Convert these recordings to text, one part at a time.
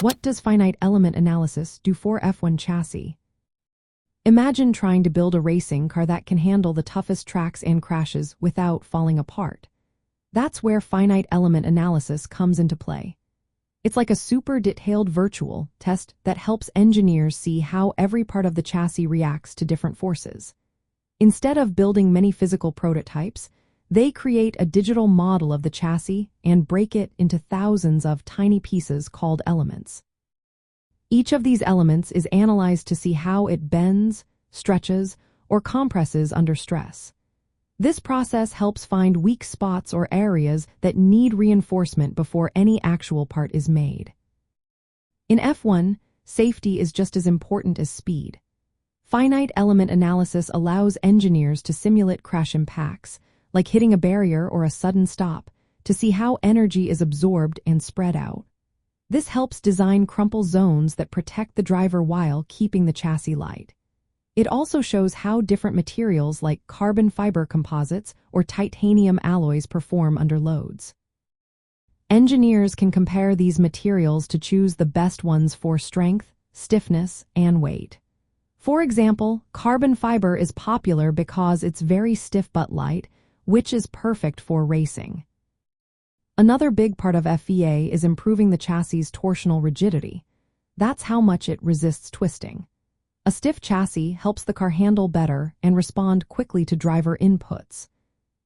What does finite element analysis do for F1 chassis? Imagine trying to build a racing car that can handle the toughest tracks and crashes without falling apart. That's where finite element analysis comes into play. It's like a super detailed virtual test that helps engineers see how every part of the chassis reacts to different forces. Instead of building many physical prototypes, they create a digital model of the chassis and break it into thousands of tiny pieces called elements. Each of these elements is analyzed to see how it bends, stretches, or compresses under stress. This process helps find weak spots or areas that need reinforcement before any actual part is made. In F1, safety is just as important as speed. Finite element analysis allows engineers to simulate crash impacts, like hitting a barrier or a sudden stop, to see how energy is absorbed and spread out. This helps design crumple zones that protect the driver while keeping the chassis light. It also shows how different materials like carbon fiber composites or titanium alloys perform under loads. Engineers can compare these materials to choose the best ones for strength, stiffness, and weight. For example, carbon fiber is popular because it's very stiff but light, which is perfect for racing. Another big part of FEA is improving the chassis' torsional rigidity. That's how much it resists twisting. A stiff chassis helps the car handle better and respond quickly to driver inputs.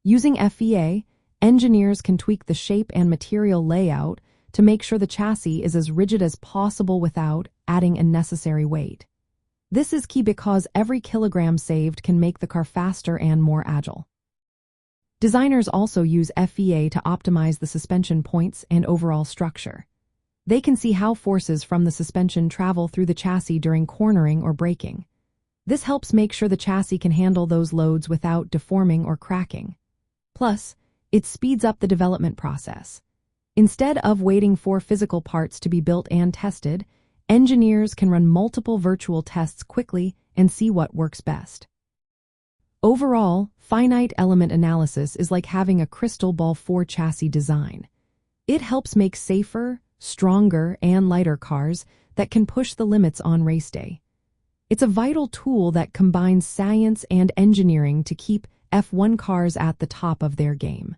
Using FEA, engineers can tweak the shape and material layout to make sure the chassis is as rigid as possible without adding unnecessary weight. This is key because every kilogram saved can make the car faster and more agile. Designers also use FEA to optimize the suspension points and overall structure. They can see how forces from the suspension travel through the chassis during cornering or braking. This helps make sure the chassis can handle those loads without deforming or cracking. Plus, it speeds up the development process. Instead of waiting for physical parts to be built and tested, engineers can run multiple virtual tests quickly and see what works best. Overall, finite element analysis is like having a crystal ball for chassis design. It helps make safer, stronger, and lighter cars that can push the limits on race day. It's a vital tool that combines science and engineering to keep F1 cars at the top of their game.